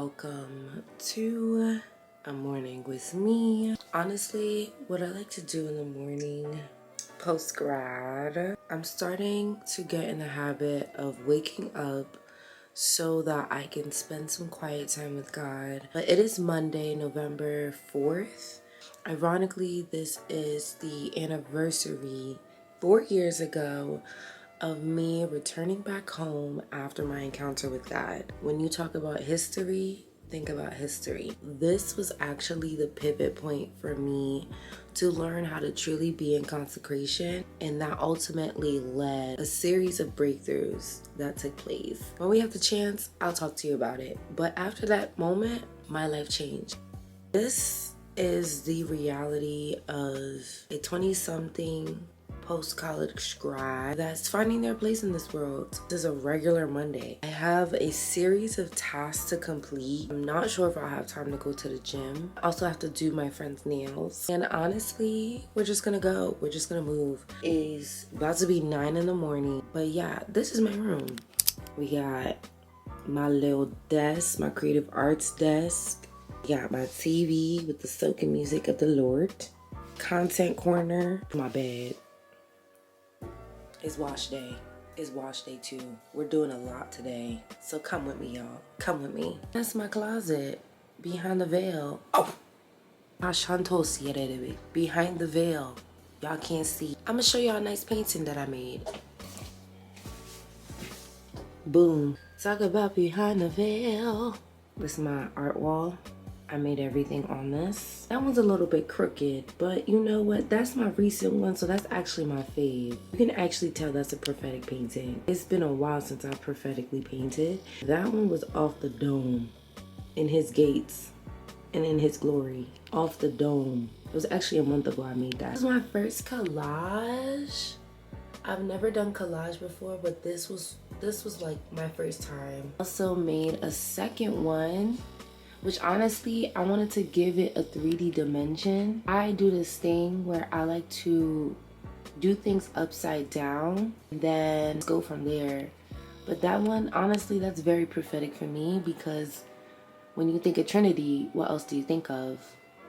welcome to a morning with me. Honestly, what I like to do in the morning post-grad, I'm starting to get in the habit of waking up so that I can spend some quiet time with God. But it is Monday, November 4th. Ironically, this is the anniversary 4 years ago of me returning back home after my encounter with God. When you talk about history, think about history. This was actually the pivot point for me to learn how to truly be in consecration, and that ultimately led a series of breakthroughs that took place. When we have the chance, I'll talk to you about it. But after that moment, my life changed. This is the reality of a 20-something post-college grad that's finding their place in this world. This is a regular Monday. I have a series of tasks to complete. I'm not sure if I'll have time to go to the gym. I also have to do my friend's nails. And honestly, we're just gonna go. We're just gonna move. It's about to be 9 in the morning. But yeah, this is my room. We got my little desk, my creative arts desk. We got my TV with the soaking music of the Lord. Content corner. My bed. It's wash day. It's wash day too. We're doing a lot today. So come with me, y'all. Come with me. That's my closet. Behind the veil. Oh! Behind the veil. Y'all can't see. I'm gonna show y'all a nice painting that I made. Boom. Talk about behind the veil. This is my art wall. I made everything on this. That one's a little bit crooked, but you know what? That's my recent one, so that's actually my fave. You can actually tell that's a prophetic painting. It's been a while since I prophetically painted. That one was off the dome, in his gates, and in his glory. Off the dome. It was actually a month ago I made that. This is my first collage. I've never done collage before, but this was like my first time. Also made a second one, which honestly, I wanted to give it a 3D dimension. I do this thing where I like to do things upside down and then go from there. But that one, honestly, that's very prophetic for me, because when you think of Trinity, what else do you think of?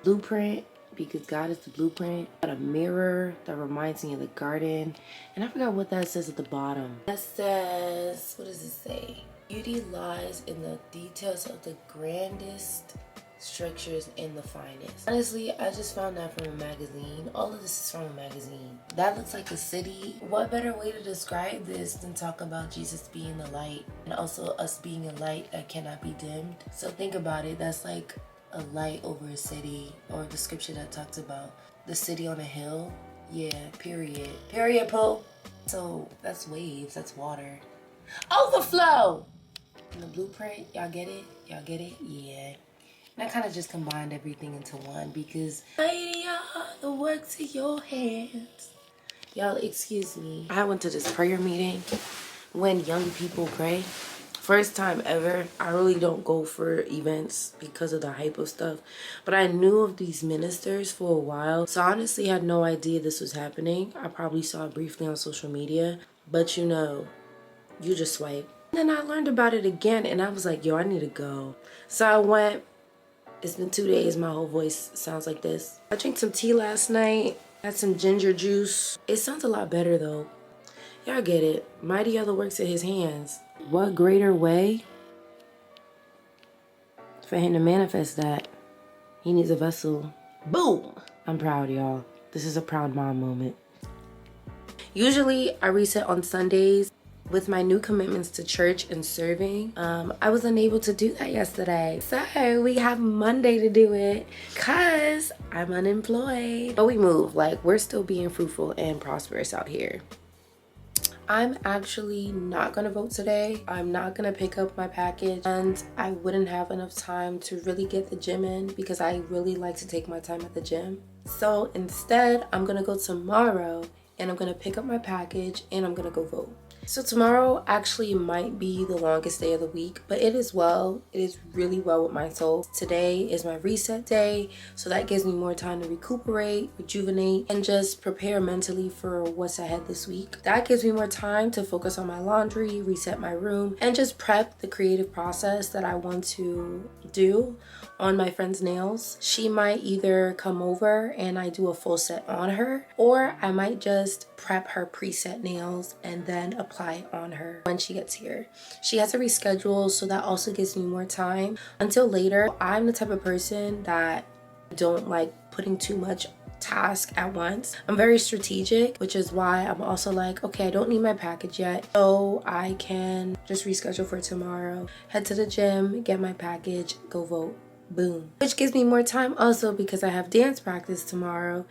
Blueprint, because God is the blueprint. Got a mirror that reminds me of the garden. And I forgot what that says at the bottom. That says, what does it say? Beauty lies in the details of the grandest structures in the finest. Honestly, I just found that from a magazine. All of this is from a magazine. That looks like a city. What better way to describe this than talk about Jesus being the light, and also us being a light that cannot be dimmed? So think about it. That's like a light over a city, or the scripture that talks about the city on a hill. Yeah, period. Period, Poe. So that's waves, that's water. Overflow! And the blueprint, y'all get it? Y'all get it? Yeah. And I kind of just combined everything into one, because mighty are the works of your hands. Y'all, excuse me. I went to this prayer meeting when young people pray. First time ever. I really don't go for events because of the hype of stuff, but I knew of these ministers for a while, so I honestly had no idea this was happening. I probably saw it briefly on social media, but you know, you just swipe. Then I learned about it again, and I was like, yo, I need to go. So I went. It's been 2 days. My whole voice sounds like this. I drank some tea last night. Had some ginger juice. It sounds a lot better though. Y'all get it. Mighty are the works of his hands. What greater way for him to manifest that? He needs a vessel. Boom! I'm proud, y'all. This is a proud mom moment. Usually I reset on Sundays. With my new commitments to church and serving, I was unable to do that yesterday. So we have Monday to do it, cause I'm unemployed. But we move, like we're still being fruitful and prosperous out here. I'm actually not gonna vote today. I'm not gonna pick up my package, and I wouldn't have enough time to really get the gym in, because I really like to take my time at the gym. So instead, I'm gonna go tomorrow, and I'm gonna pick up my package, and I'm gonna go vote. So tomorrow actually might be the longest day of the week, but it is well. It is really well with my soul. Today is my reset day, so that gives me more time to recuperate, rejuvenate, and just prepare mentally for what's ahead this week. That gives me more time to focus on my laundry, reset my room, and just prep the creative process that I want to do on my friend's nails. She might either come over and I do a full set on her, or I might just prep her preset nails and then apply on her when she gets here. She has to reschedule, so that also gives me more time until later. I'm the type of person that don't like putting too much task at once. I'm very strategic, which is why I'm also like, okay, I don't need my package yet, so I can just reschedule for tomorrow, head to the gym, get my package, go vote. Boom. Which gives me more time also because I have dance practice tomorrow.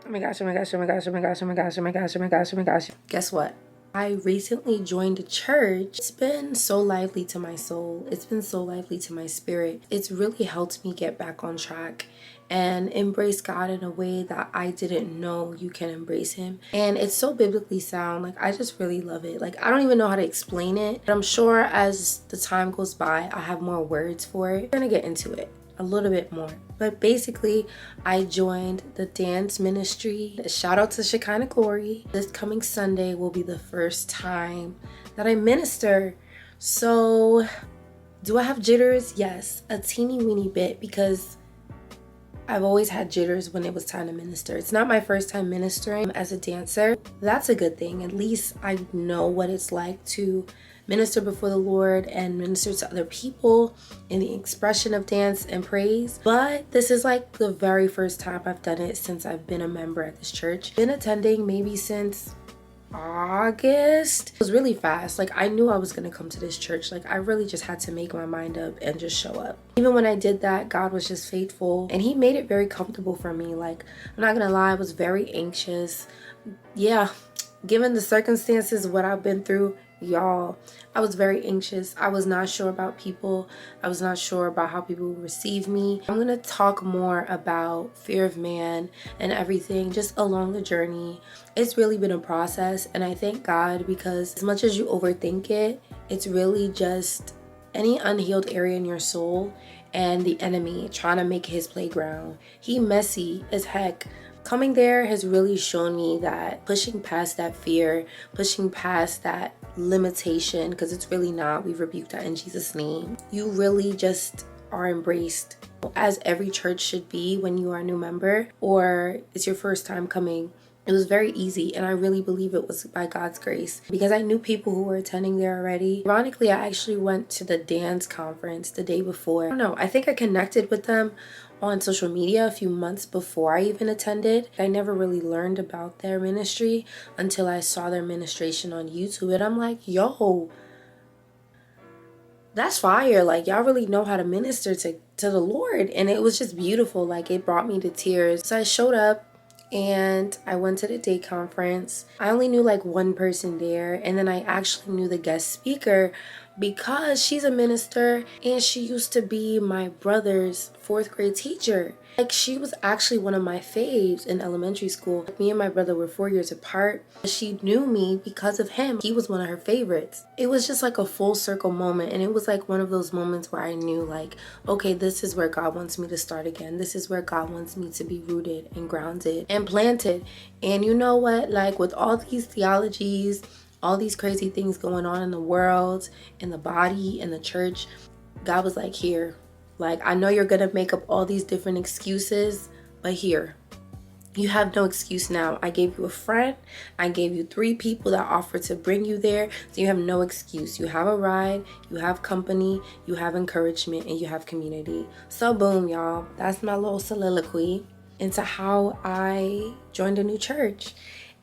Oh my gosh, oh my gosh, oh my gosh, oh my gosh, oh my gosh, oh my gosh, oh my gosh, oh my gosh. Guess what? I recently joined a church. It's been so lively to my soul. It's been so lively to my spirit. It's really helped me get back on track and embrace God in a way that I didn't know you can embrace him. And it's so biblically sound. Like, I just really love it. Like, I don't even know how to explain it, but I'm sure as the time goes by, I have more words for it. We're gonna get into it a little bit more. But basically, I joined the dance ministry. Shout out to Shekinah Glory. This coming Sunday will be the first time that I minister. So, do I have jitters? Yes, a teeny weeny bit, because I've always had jitters when it was time to minister. It's not my first time ministering as a dancer. That's a good thing. At least I know what it's like to minister before the Lord and minister to other people in the expression of dance and praise. But this is like the very first time I've done it since I've been a member at this church. Been attending maybe since August. It was really fast. Like, I knew I was gonna come to this church. Like, I really just had to make my mind up and just show up. Even when I did that, God was just faithful and he made it very comfortable for me. Like, I'm not gonna lie, I was very anxious. Yeah, given the circumstances, what I've been through, y'all, I was very anxious. I was not sure about people. I was not sure about how people would receive me. I'm gonna talk more about fear of man and everything just along the journey. It's really been a process, and I thank God, because as much as you overthink it, it's really just any unhealed area in your soul and the enemy trying to make his playground. He messy as heck. Coming there has really shown me that pushing past that fear, pushing past that limitation, because it's really not, we rebuke that in Jesus' name. You really just are embraced, as every church should be when you are a new member or it's your first time coming. It was very easy, and I really believe it was by God's grace, because I knew people who were attending there already. Ironically, I actually went to the dance conference the day before. I don't know, I think I connected with them on social media a few months before I even attended. I never really learned about their ministry until I saw their ministration on YouTube, and I'm like, yo, that's fire. Like, y'all really know how to minister to the Lord. And it was just beautiful. Like, it brought me to tears. So I showed up and I went to the day conference. I only knew like one person there, and then I actually knew the guest speaker because she's a minister and she used to be my brother's 4th grade teacher. Like, she was actually one of my faves in elementary school. Me and my brother were 4 years apart. She knew me because of him. He was one of her favorites. It was just like a full circle moment, and it was like one of those moments where I knew, like, okay, this is where God wants me to start again. This is where God wants me to be rooted and grounded and planted. And you know what? Like, with all these theologies, all these crazy things going on in the world, in the body, in the church, God was like, here. Like, I know you're gonna make up all these different excuses, but here, you have no excuse now. I gave you a friend. I gave you 3 people that offered to bring you there. So you have no excuse. You have a ride, you have company, you have encouragement, and you have community. So boom, y'all. That's my little soliloquy into how I joined a new church.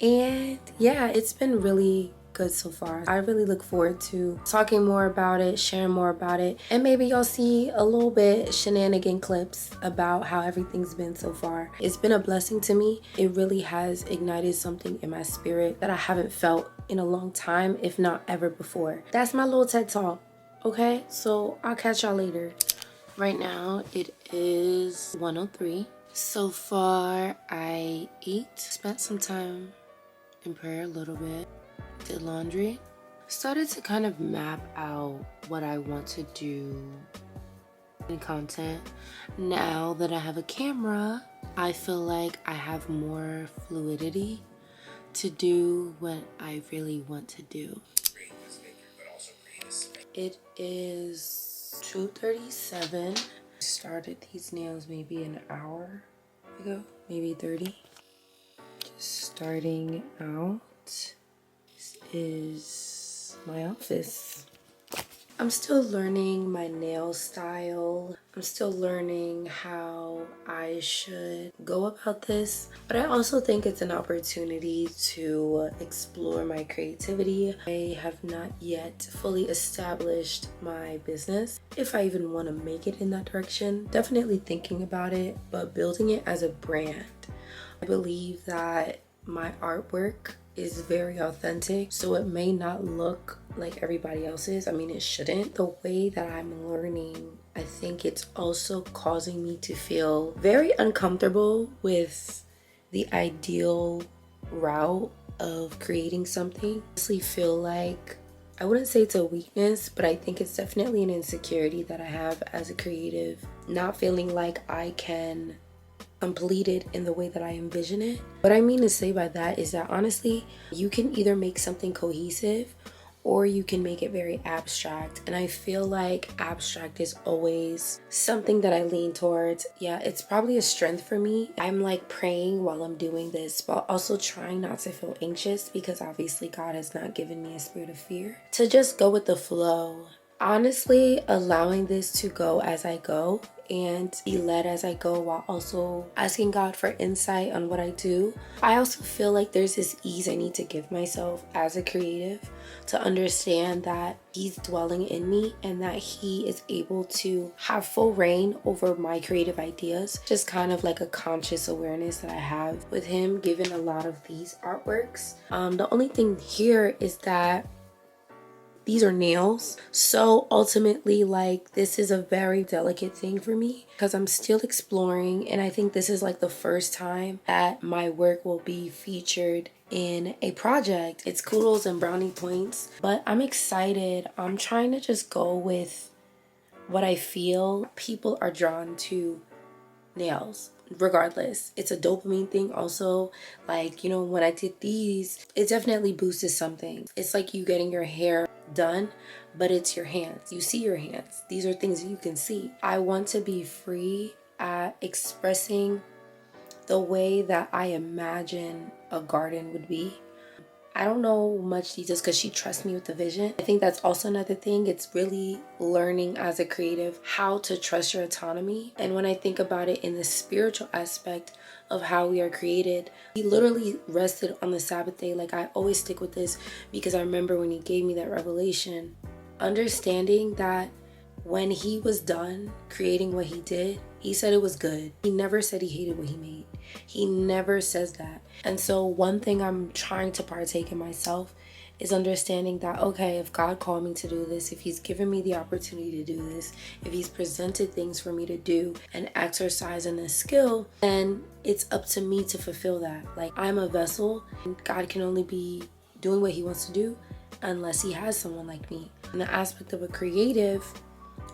And yeah, it's been really good so far. I really look forward to talking more about it, sharing more about it, and maybe y'all see a little bit shenanigan clips about how everything's been so far. It's been a blessing to me. It really has ignited something in my spirit that I haven't felt in a long time, if not ever before. That's my little TED talk. Okay, so I'll catch y'all later. Right now it is 1:03. So far I spent some time in prayer a little bit. did laundry. Started to kind of map out what I want to do in content. Now that I have a camera, I feel like I have more fluidity to do what I really want to do. It is 2:37. Started these nails maybe an hour ago, maybe 30. Just starting out. This is my office. I'm still learning my nail style. I'm still learning how I should go about this. But I also think it's an opportunity to explore my creativity. I have not yet fully established my business. If I even want to make it in that direction, definitely thinking about it, but building it as a brand. I believe that my artwork is very authentic, so it may not look like everybody else's. I mean, it shouldn't. The way that I'm learning, I think it's also causing me to feel very uncomfortable with the ideal route of creating something. I honestly feel like, I wouldn't say it's a weakness, but I think it's definitely an insecurity that I have as a creative, not feeling like I can complete it in the way that I envision it. What I mean to say by that is that honestly, you can either make something cohesive or you can make it very abstract. And I feel like abstract is always something that I lean towards. Yeah, it's probably a strength for me. I'm like praying while I'm doing this, but also trying not to feel anxious, because obviously God has not given me a spirit of fear. To just go with the flow. Honestly, allowing this to go as I go and be led as I go, while also asking God for insight on what I do. I also feel like there's this ease I need to give myself as a creative to understand that He's dwelling in me and that He is able to have full reign over my creative ideas. Just kind of like a conscious awareness that I have with Him given a lot of these artworks. The only thing here is that these are nails. So ultimately, like, this is a very delicate thing for me because I'm still exploring, and I think this is like the first time that my work will be featured in a project. It's kudos and brownie points, but I'm excited. I'm trying to just go with what I feel. People are drawn to nails regardless. It's a dopamine thing also. Like, you know, when I did these, it definitely boosted something. It's like you getting your hair done, but it's your hands. You see your hands. These are things you can see. I want to be free at expressing the way that I imagine a garden would be. I don't know much details because she trusts me with the vision. I think that's also another thing. It's really learning as a creative how to trust your autonomy. And when I think about it in the spiritual aspect of how we are created, He literally rested on the Sabbath day. Like, I always stick with this because I remember when He gave me that revelation, understanding that when He was done creating what He did, He said it was good. He never said He hated what He made. He never says that. And so one thing I'm trying to partake in myself is understanding that, okay, if God called me to do this, if He's given me the opportunity to do this, if He's presented things for me to do and exercise in this skill, then it's up to me to fulfill that. Like, I'm a vessel, and God can only be doing what He wants to do unless He has someone like me. In the aspect of a creative,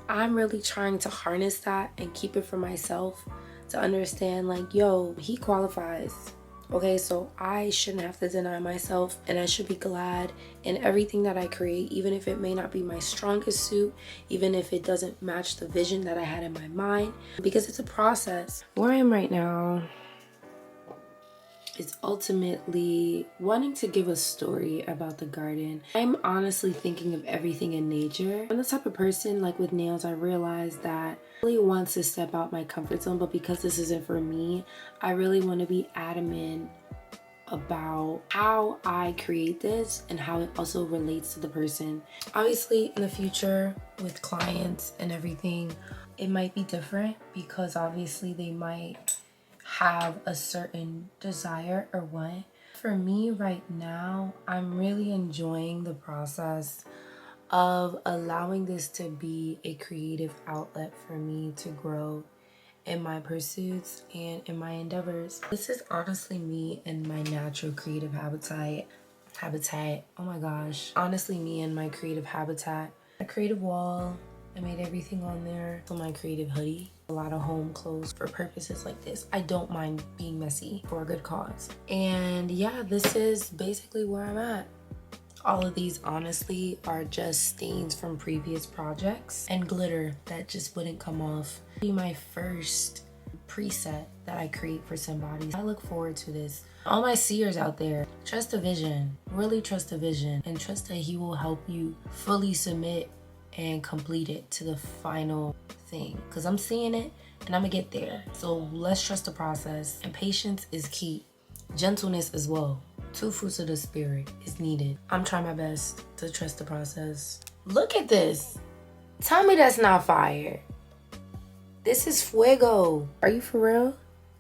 I'm really trying to harness that and keep it for myself, to understand like, yo, He qualifies. Okay, so I shouldn't have to deny myself, and I should be glad in everything that I create, even if it may not be my strongest suit, even if it doesn't match the vision that I had in my mind, because it's a process. Where I am right now is ultimately wanting to give a story about the garden. I'm honestly thinking of everything in nature. I'm the type of person, like with nails, I realized that I really want to step out my comfort zone, but because this isn't for me, I really want to be adamant about how I create this and how it also relates to the person. Obviously, in the future with clients and everything, it might be different because obviously they might have a certain desire or want. For me right now, I'm really enjoying the process of allowing this to be a creative outlet for me to grow in my pursuits and in my endeavors. This is honestly me and my natural creative habitat. habitat. Oh my gosh. Honestly, me and my creative habitat. A creative wall. I made everything on there. So my creative hoodie. A lot of home clothes for purposes like this. I don't mind being messy for a good cause. And yeah, this is basically where I'm at. All of these honestly are just stains from previous projects and glitter that just wouldn't come off. Be my first preset that I create for somebody. I look forward to this. All my seers out there, trust a vision, really trust a vision, and trust that he will help you fully submit and complete it to the final thing. Because I'm seeing it and I'm gonna get there. So let's trust the process, and patience is key. Gentleness as well. 2 fruits of the spirit is needed. I'm trying my best to trust the process. Look at this. Tell me that's not fire. This is fuego. Are you for real?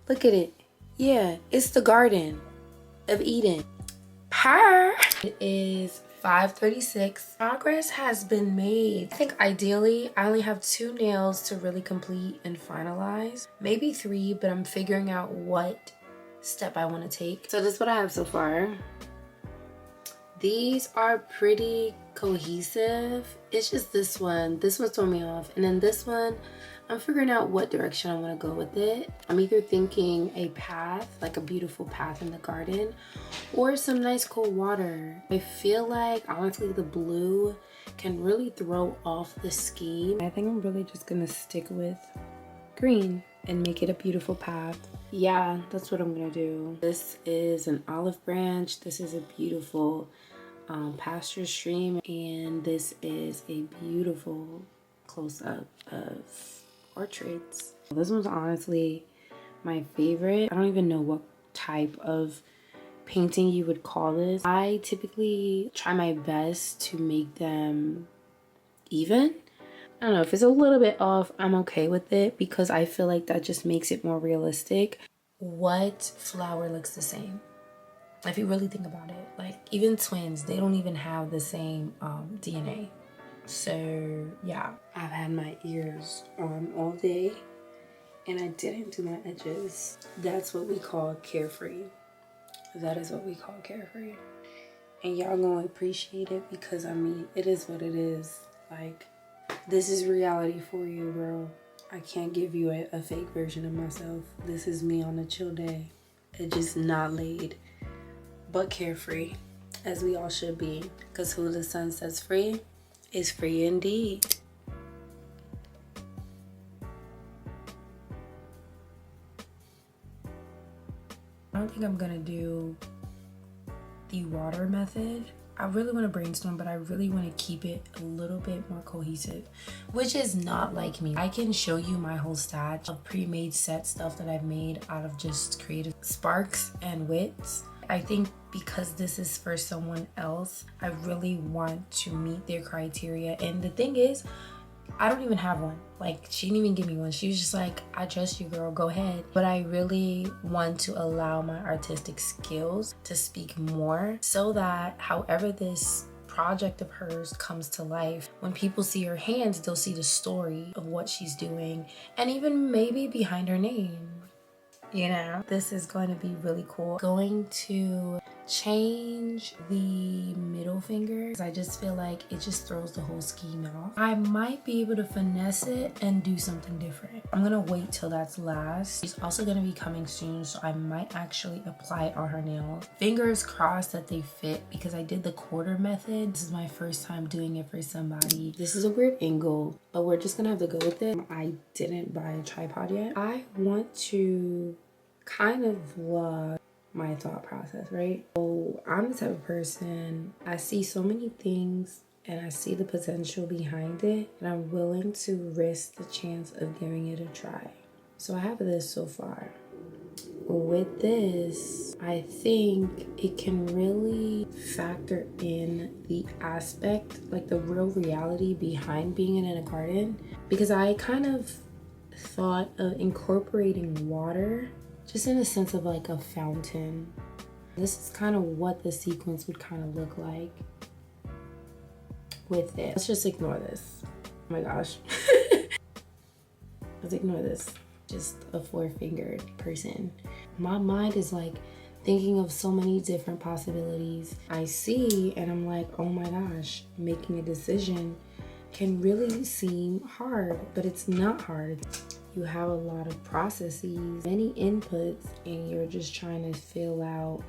Look at it. Yeah, it's the Garden of Eden. Purr. It is 5:36. Progress has been made. I think ideally I only have 2 nails to really complete and finalize. Maybe 3, but I'm figuring out what step I want to take. So this is what I have so far. These are pretty cohesive. It's just this one throwing me off, and then this one I'm figuring out what direction I want to go with it. I'm either thinking a path, like a beautiful path in the garden, or some nice cold water. I feel like honestly the blue can really throw off the scheme. I think I'm really just gonna stick with green and make it a beautiful path. Yeah, that's what I'm gonna do. This is an olive branch. This is a beautiful pasture stream, and this is a beautiful close-up of orchards. This one's honestly my favorite. I don't even know what type of painting you would call this. I typically try my best to make them even. I don't know, if it's a little bit off, I'm okay with it because I feel like that just makes it more realistic. What flower looks the same? If you really think about it, like even twins, they don't even have the same DNA. So yeah, I've had my ears on all day and I didn't do my edges. That's what we call carefree. That is what we call carefree. And y'all gonna appreciate it because I mean, it is what it is. Like, this is reality for you, bro. I can't give you a fake version of myself. This is me on a chill day. It just not laid, but carefree, as we all should be. Because who the sun sets free is free indeed. I don't think I'm gonna do the water method. I really want to brainstorm, but I really want to keep it a little bit more cohesive, which is not like me. I can show you my whole stash of pre-made set stuff that I've made out of just creative sparks and wits. I think because this is for someone else, I really want to meet their criteria. And the thing is, I don't even have one. Like, she didn't even give me one. She was just like, I trust you, girl, go ahead. But I really want to allow my artistic skills to speak more so that however this project of hers comes to life, when people see her hands, they'll see the story of what she's doing and even maybe behind her name. You know, this is going to be really cool. Going to change the middle finger because I just feel like it just throws the whole scheme off. I might be able to finesse it and do something different. I'm gonna wait till that's last. It's also gonna be coming soon, so I might actually apply it on her nails. Fingers crossed that they fit because I did the quarter method. This is my first time doing it for somebody. This is a weird angle, but we're just gonna have to go with it. I didn't buy a tripod yet. I want to kind of vlog my thought process, right? So I'm the type of person, I see so many things and I see the potential behind it, and I'm willing to risk the chance of giving it a try. So I have this so far. With this, I think it can really factor in the aspect, like the real reality behind being in a garden, because I kind of thought of incorporating water just in the sense of like a fountain. This is kind of what the sequence would kind of look like with it. Let's just ignore this. Oh my gosh. Let's ignore this. Just a 4-fingered person. My mind is like thinking of so many different possibilities I see, and I'm like, oh my gosh, making a decision can really seem hard, but it's not hard. You have a lot of processes, many inputs, and you're just trying to fill out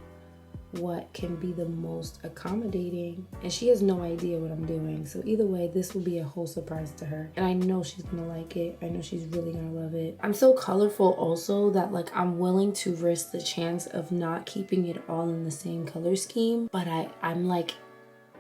what can be the most accommodating. And she has no idea what I'm doing. So either way, this will be a whole surprise to her. And I know she's gonna like it. I know she's really gonna love it. I'm so colorful also that like I'm willing to risk the chance of not keeping it all in the same color scheme. But I'm like,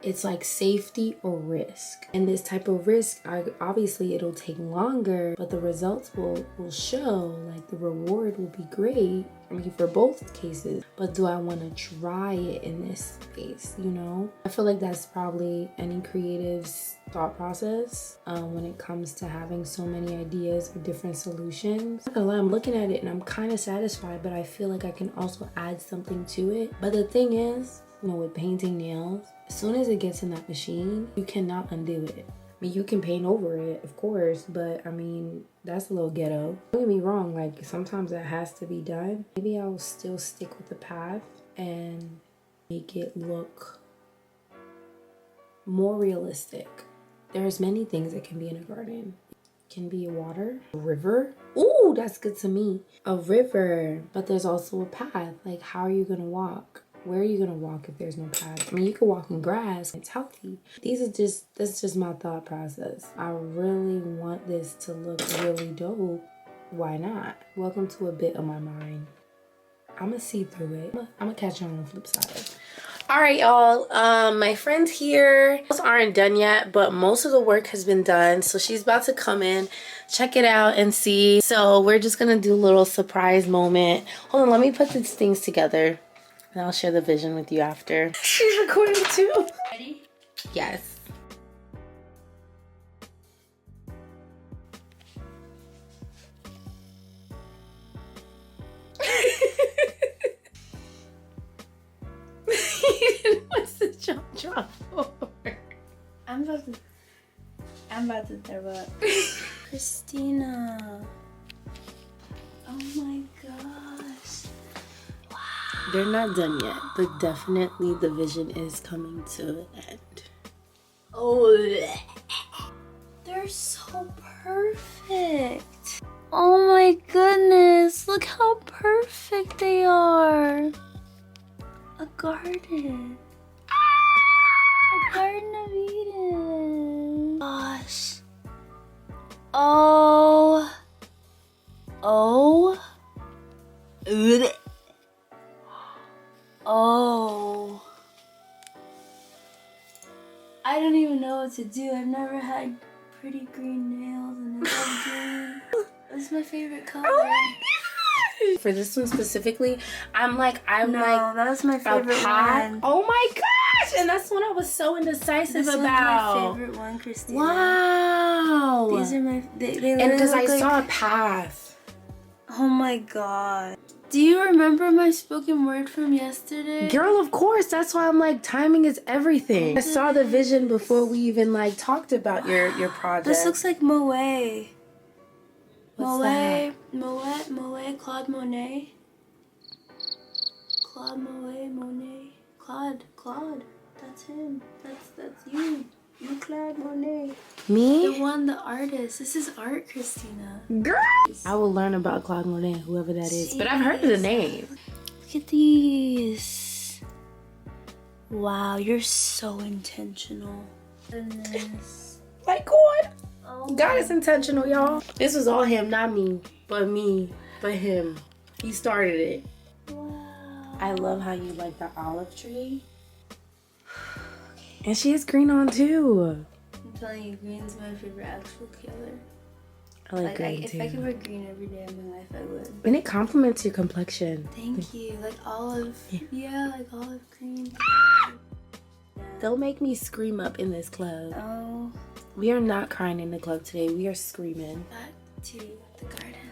it's like safety or risk. And this type of risk, obviously it'll take longer, but the results will show, like the reward will be great. I mean, for both cases, but do I want to try it in this space, you know? I feel like that's probably any creative's thought process when it comes to having so many ideas or different solutions. Not gonna lie, I'm looking at it and I'm kind of satisfied, but I feel like I can also add something to it. But the thing is, you know, with painting nails, as soon as it gets in that machine, you cannot undo it. I mean, you can paint over it, of course, but I mean, that's a little ghetto. Don't get me wrong, like sometimes that has to be done. Maybe I'll still stick with the path and make it look more realistic. There's many things that can be in a garden. It can be water, a river. Ooh, that's good to me. A river, but there's also a path. Like, how are you gonna walk? Where are you gonna walk if there's no path? I mean, you could walk in grass. It's healthy. That's just my thought process. I really want this to look really dope. Why not? Welcome to a bit of my mind. I'm gonna see through it. I'm gonna catch you on the flip side. All right, y'all. My friend here aren't done yet, but most of the work has been done. So she's about to come in, check it out, and see. So we're just gonna do a little surprise moment. Hold on, let me put these things together. And I'll share the vision with you after. She's recording too. Ready? Yes. He didn't want to drop over. I'm about to throw up. Christina. Oh my gosh. They're not done yet, but definitely the vision is coming to an end. Oh, they're so perfect. Oh my goodness, look how perfect they are. A garden. A Garden of Eden. Gosh. Oh. Oh. Ugh. Oh. I don't even know what to do. I've never had pretty green nails and it's all green. It's my favorite color. Oh my gosh. For this one specifically, I'm like that was my favorite one. Oh my gosh! And that's what I was so indecisive about. This was my favorite one, Christina. Wow. These are my they and because I like, saw a path. Oh my god. Do you remember my spoken word from yesterday? Girl, of course. That's why I'm like, timing is everything. I saw the vision before we even like talked about your project. This looks like Moet. What's that? Moet, Claude Monet. Claude Monet. Claude. That's him. That's you. You Claude Monet. Me? The one, the artist. This is art, Christina. Girl! I will learn about Claude Monet, whoever that is. But I've heard of the name. Look at these. Wow, you're so intentional. Goodness. Like God. Oh God is intentional, y'all. This was all him, not me. But him. He started it. Wow. I love how you like the olive tree. And she has green on too. I'm telling you, green's my favorite actual color. I like green if too. I could wear green every day of my life, I would. And it complements your complexion. Thank you. Like olive. Yeah, like olive green. Don't make me scream up in this club. Oh. We are not crying in the club today. We are screaming. Back to the garden.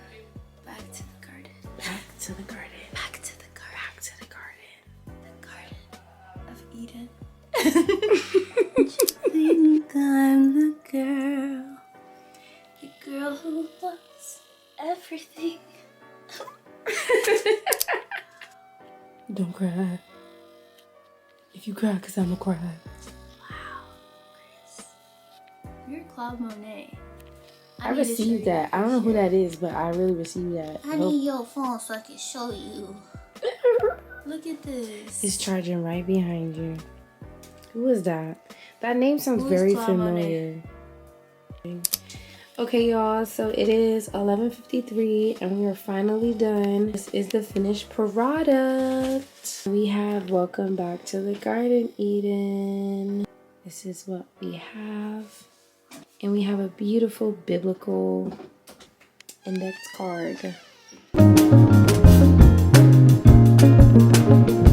Back to the garden. Back to the garden. Back to the garden. Back to the garden. The Garden of Eden. You think I'm the girl who wants everything. Don't cry. If you cry, cause I'ma cry. You're Claude Monet. I received that. I don't know who that is, but I really received that. I need your phone so I can show you. Look at this. It's charging right behind you. Who is that? That name sounds very familiar. Okay, y'all, so it is 11:53 and we are finally done. This is the finished product. We have Welcome Back to the Garden, Eden. This is what we have. And we have a beautiful biblical index card.